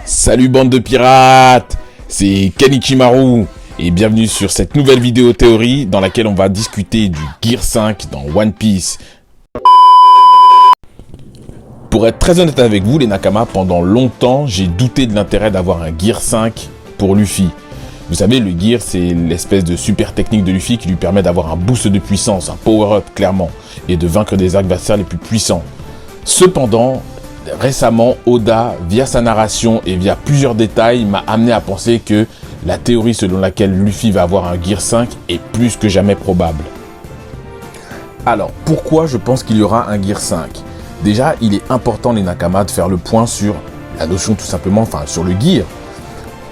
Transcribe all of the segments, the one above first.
Salut bande de pirates, c'est Kenichimaru et bienvenue sur cette nouvelle vidéo théorie dans laquelle on va discuter du Gear 5 dans One Piece. Pour être très honnête avec vous les Nakama, pendant longtemps j'ai douté de l'intérêt d'avoir un Gear 5 pour Luffy. Vous savez, le Gear c'est l'espèce de super technique de Luffy qui lui permet d'avoir un boost de puissance, un power-up clairement, et de vaincre des adversaires les plus puissants. Cependant, récemment, Oda, via sa narration et via plusieurs détails, m'a amené à penser que la théorie selon laquelle Luffy va avoir un Gear 5 est plus que jamais probable. Alors, pourquoi je pense qu'il y aura un Gear 5 ? Déjà, il est important, les Nakama, de faire le point sur la notion tout simplement, enfin sur le Gear.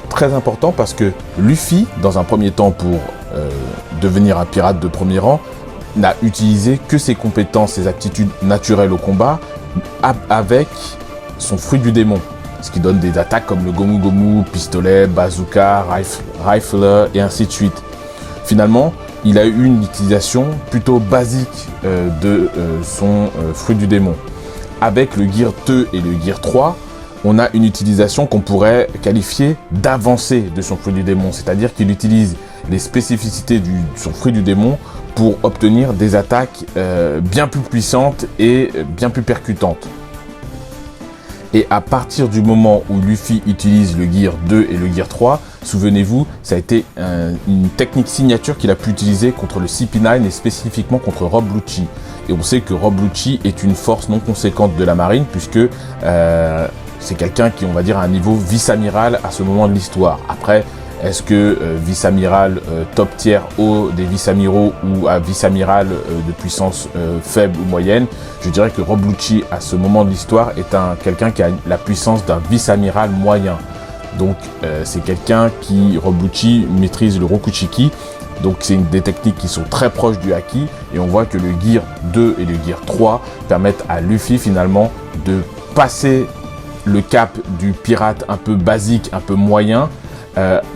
Très important parce que Luffy, dans un premier temps pour devenir un pirate de premier rang, n'a utilisé que ses compétences, ses aptitudes naturelles au combat, avec son fruit du démon, ce qui donne des attaques comme le Gomu Gomu, pistolet, bazooka, rifler et ainsi de suite. Finalement, il a eu une utilisation plutôt basique de son fruit du démon. Avec le Gear 2 et le Gear 3, on a une utilisation qu'on pourrait qualifier d'avancée de son fruit du démon, c'est-à-dire qu'il utilise les spécificités de son fruit du démon pour obtenir des attaques bien plus puissantes et bien plus percutantes. Et à partir du moment où Luffy utilise le Gear 2 et le Gear 3, souvenez-vous, ça a été une technique signature qu'il a pu utiliser contre le CP9 et spécifiquement contre Rob Lucci. Et on sait que Rob Lucci est une force non conséquente de la marine puisque c'est quelqu'un qui, on va dire, a un niveau vice-amiral à ce moment de l'histoire. Après, est-ce que vice-amiral top tier haut des vice-amiraux ou à vice-amiral de puissance faible ou moyenne, je dirais que Rob Lucci à ce moment de l'histoire est quelqu'un qui a la puissance d'un vice-amiral moyen. Donc c'est quelqu'un qui, Rob Lucci, maîtrise le Rokuchiki. Donc c'est des techniques qui sont très proches du Haki et on voit que le Gear 2 et le Gear 3 permettent à Luffy finalement de passer le cap du pirate un peu basique, un peu moyen,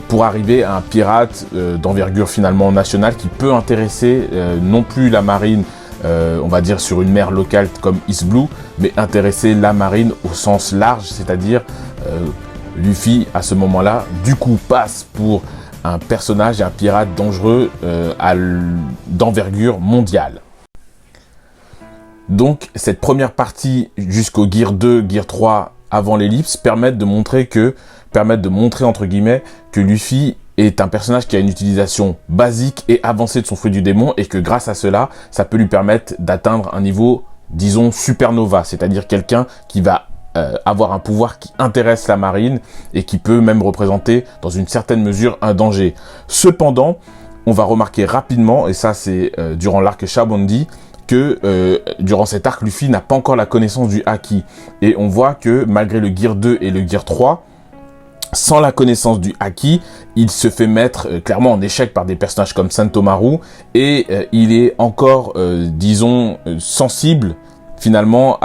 pour arriver à un pirate d'envergure finalement nationale qui peut intéresser non plus la marine, on va dire sur une mer locale comme East Blue, mais intéresser la marine au sens large, c'est-à-dire Luffy à ce moment-là, du coup passe pour un personnage et un pirate dangereux d'envergure mondiale. Donc cette première partie jusqu'au Gear 2, Gear 3 avant l'ellipse permettent de montrer entre guillemets que Luffy est un personnage qui a une utilisation basique et avancée de son fruit du démon et que grâce à cela, ça peut lui permettre d'atteindre un niveau, disons, supernova, c'est-à-dire quelqu'un qui va avoir un pouvoir qui intéresse la marine et qui peut même représenter dans une certaine mesure un danger. Cependant, on va remarquer rapidement, et ça c'est durant l'arc Shabondi, que durant cet arc, Luffy n'a pas encore la connaissance du Haki. Et on voit que malgré le Gear 2 et le Gear 3, sans la connaissance du Haki, il se fait mettre clairement en échec par des personnages comme Sentomaru et il est encore, disons, sensible finalement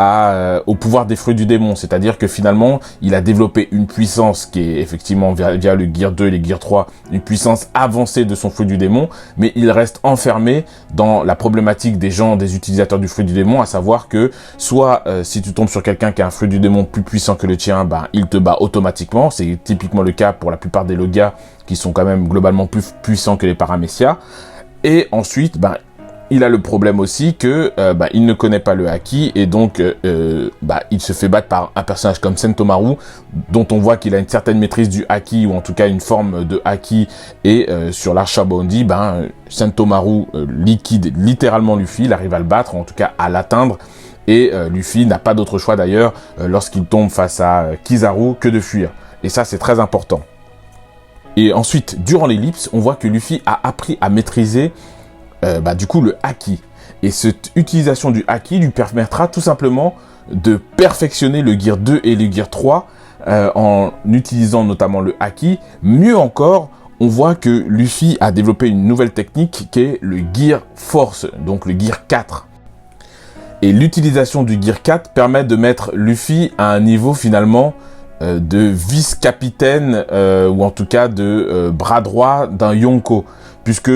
au pouvoir des fruits du démon, c'est-à-dire que finalement il a développé une puissance qui est effectivement via le Gear 2 et les Gear 3, une puissance avancée de son fruit du démon, mais il reste enfermé dans la problématique des utilisateurs du fruit du démon, à savoir que soit si tu tombes sur quelqu'un qui a un fruit du démon plus puissant que le tien, ben il te bat automatiquement, c'est typiquement le cas pour la plupart des Logia qui sont quand même globalement plus puissants que les Paramecia, et ensuite ben il a le problème aussi que il ne connaît pas le Haki et donc il se fait battre par un personnage comme Sentomaru dont on voit qu'il a une certaine maîtrise du Haki ou en tout cas une forme de Haki et sur l'arc Shabondi, Sentomaru liquide littéralement Luffy, il arrive à le battre, en tout cas à l'atteindre et Luffy n'a pas d'autre choix d'ailleurs lorsqu'il tombe face à Kizaru que de fuir et ça c'est très important. Et ensuite durant l'ellipse on voit que Luffy a appris à maîtriser du coup le Haki. Et cette utilisation du Haki lui permettra tout simplement de perfectionner le Gear 2 et le Gear 3 en utilisant notamment le Haki. Mieux encore, on voit que Luffy a développé une nouvelle technique qui est le Gear Force, donc le Gear 4. Et l'utilisation du Gear 4 permet de mettre Luffy à un niveau finalement de vice-capitaine ou en tout cas de bras droit d'un Yonko. Puisque,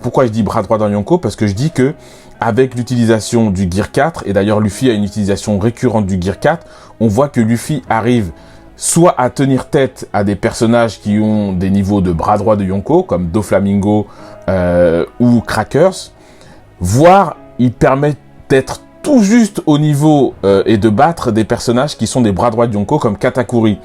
pourquoi je dis bras droit d'un Yonko? Parce que je dis que avec l'utilisation du Gear 4, et d'ailleurs Luffy a une utilisation récurrente du Gear 4, on voit que Luffy arrive soit à tenir tête à des personnages qui ont des niveaux de bras droit de Yonko, comme Doflamingo ou Crackers, voire il permet d'être tout juste au niveau et de battre des personnages qui sont des bras droits de Yonko, comme Katakuri.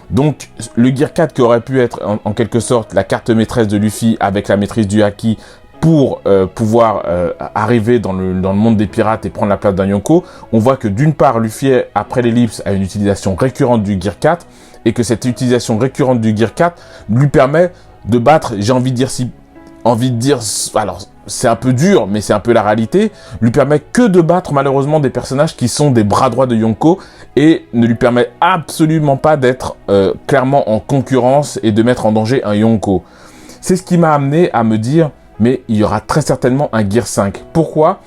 Donc, le Gear 4 qui aurait pu être en quelque sorte la carte maîtresse de Luffy avec la maîtrise du Haki pour pouvoir arriver dans le monde des pirates et prendre la place d'un Yonko, on voit que d'une part, Luffy, après l'ellipse, a une utilisation récurrente du Gear 4 et que cette utilisation récurrente du Gear 4 lui permet de battre, j'ai envie de dire, alors c'est un peu dur, mais c'est un peu la réalité, lui permet que de battre malheureusement des personnages qui sont des bras droits de Yonko et ne lui permet absolument pas d'être clairement en concurrence et de mettre en danger un Yonko. C'est ce qui m'a amené à me dire, mais il y aura très certainement un Gear 5. Pourquoi ?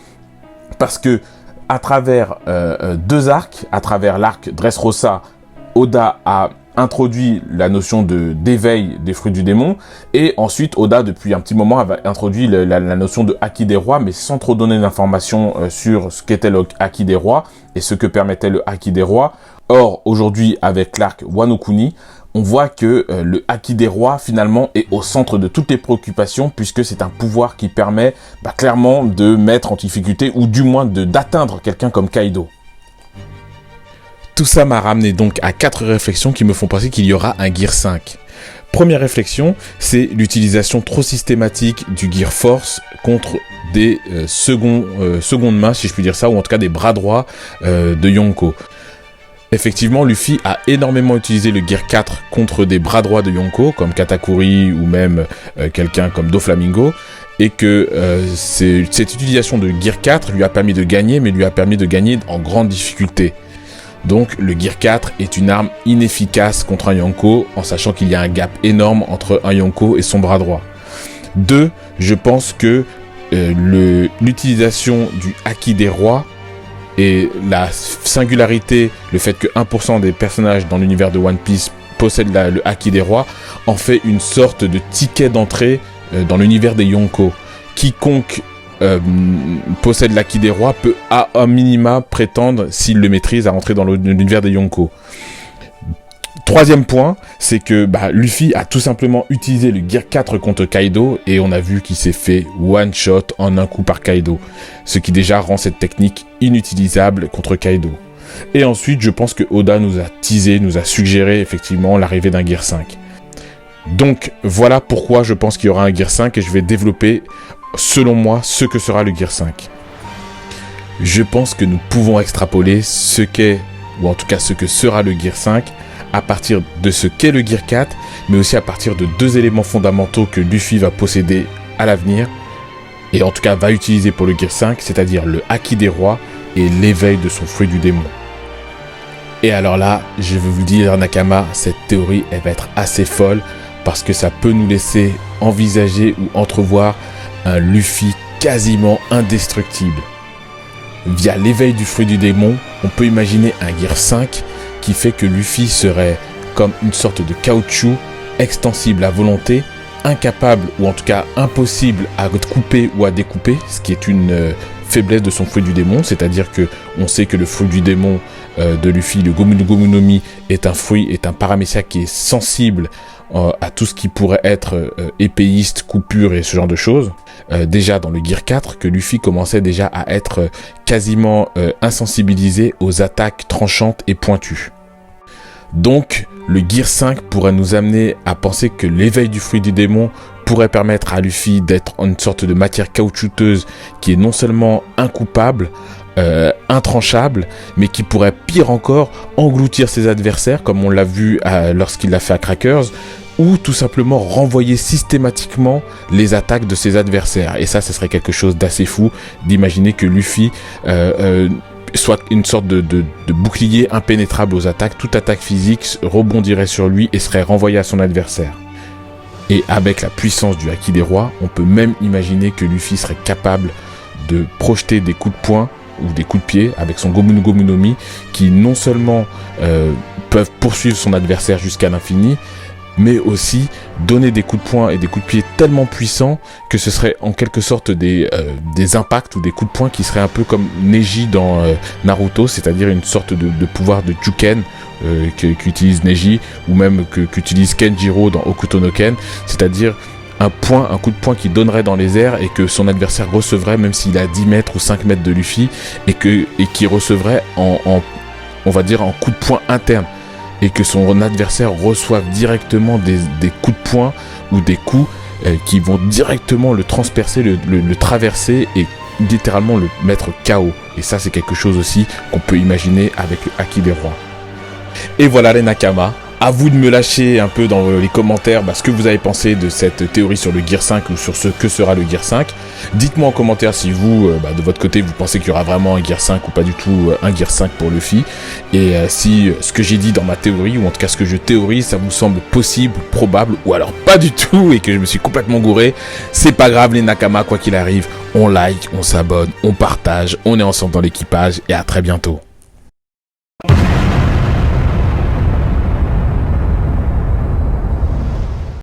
Parce que à travers deux arcs, à travers l'arc Dressrosa, Oda a introduit la notion d'éveil des fruits du démon, et ensuite Oda depuis un petit moment avait introduit la notion de Haki des rois, mais sans trop donner d'informations sur ce qu'était le Haki des rois et ce que permettait le Haki des rois. Or aujourd'hui avec l'arc Wano Kuni, on voit que le Haki des rois finalement est au centre de toutes les préoccupations, puisque c'est un pouvoir qui permet clairement de mettre en difficulté ou du moins d'atteindre quelqu'un comme Kaido. Tout ça m'a ramené donc à 4 réflexions qui me font penser qu'il y aura un Gear 5. Première réflexion, c'est l'utilisation trop systématique du Gear Force contre des secondes mains, si je puis dire ça, ou en tout cas des bras droits de Yonko. Effectivement, Luffy a énormément utilisé le Gear 4 contre des bras droits de Yonko, comme Katakuri ou même quelqu'un comme Doflamingo, et que cette utilisation de Gear 4 lui a permis de gagner, mais lui a permis de gagner en grande difficulté. Donc le Gear 4 est une arme inefficace contre un Yonko, en sachant qu'il y a un gap énorme entre un Yonko et son bras droit. 2. Je pense que l'utilisation du Haki des rois et la singularité, le fait que 1% des personnages dans l'univers de One Piece possèdent le Haki des rois, en fait une sorte de ticket d'entrée dans l'univers des Yonko. Quiconque possède l'Haki des rois peut à un minima prétendre, s'il le maîtrise, à rentrer dans l'univers des Yonko. Troisième point, c'est que Luffy a tout simplement utilisé le Gear 4 contre Kaido et on a vu qu'il s'est fait one shot en un coup par Kaido, ce qui déjà rend cette technique inutilisable contre Kaido. Et ensuite, je pense que Oda nous a teasé, nous a suggéré effectivement l'arrivée d'un Gear 5. Donc voilà pourquoi je pense qu'il y aura un Gear 5 et je vais développer selon moi ce que sera le Gear 5. Je pense que nous pouvons extrapoler ce qu'est, ou en tout cas ce que sera le Gear 5 à partir de ce qu'est le Gear 4, mais aussi à partir de 2 éléments fondamentaux que Luffy va posséder à l'avenir, et en tout cas va utiliser pour le Gear 5, c'est-à-dire le Haki des rois et l'éveil de son fruit du démon. Et alors là, je vais vous dire Nakama, cette théorie elle va être assez folle, parce que ça peut nous laisser envisager ou entrevoir un Luffy quasiment indestructible. Via l'éveil du fruit du démon, on peut imaginer un Gear 5 qui fait que Luffy serait comme une sorte de caoutchouc, extensible à volonté, incapable ou en tout cas impossible à couper ou à découper, ce qui est une faiblesse de son fruit du démon, c'est-à-dire que on sait que le fruit du démon de Luffy, le Gomu no Mi, est un paramécia qui est sensible à tout ce qui pourrait être épéiste, coupure et ce genre de choses. Déjà dans le Gear 4, que Luffy commençait déjà à être quasiment insensibilisé aux attaques tranchantes et pointues. Donc le Gear 5 pourrait nous amener à penser que l'éveil du fruit du démon pourrait permettre à Luffy d'être une sorte de matière caoutchouteuse qui est non seulement incoupable, intranchable, mais qui pourrait pire encore engloutir ses adversaires, comme on l'a vu lorsqu'il l'a fait à Crackers, ou tout simplement renvoyer systématiquement les attaques de ses adversaires. Et ça, ce serait quelque chose d'assez fou d'imaginer que Luffy soit une sorte de bouclier impénétrable aux attaques. Toute attaque physique rebondirait sur lui et serait renvoyée à son adversaire. Et avec la puissance du Haki des rois, on peut même imaginer que Luffy serait capable de projeter des coups de poing ou des coups de pied avec son Gomu no Mi qui non seulement peuvent poursuivre son adversaire jusqu'à l'infini, mais aussi donner des coups de poing et des coups de pied tellement puissants que ce serait en quelque sorte des impacts ou des coups de poing qui seraient un peu comme Neji dans Naruto, c'est-à-dire une sorte de pouvoir de Juken qu'utilise Neji, ou même qu'utilise Kenjiro dans Hokuto no Ken, c'est-à-dire un coup de poing qui donnerait dans les airs et que son adversaire recevrait même s'il est à 10 mètres ou 5 mètres de Luffy, et qui recevrait on va dire en coup de poing interne, et que son adversaire reçoive directement des coups de poing ou des coups qui vont directement le transpercer, le traverser et littéralement le mettre KO. Et ça, c'est quelque chose aussi qu'on peut imaginer avec le Haki des Rois. Et voilà les Nakama, à vous de me lâcher un peu dans les commentaires ce que vous avez pensé de cette théorie sur le Gear 5 ou sur ce que sera le Gear 5. Dites-moi en commentaire si vous, de votre côté, vous pensez qu'il y aura vraiment un Gear 5 ou pas du tout un Gear 5 pour Luffy. Et si ce que j'ai dit dans ma théorie, ou en tout cas ce que je théorise, ça vous semble possible, probable, ou alors pas du tout et que je me suis complètement gouré, c'est pas grave les Nakama, quoi qu'il arrive, on like, on s'abonne, on partage, on est ensemble dans l'équipage et à très bientôt.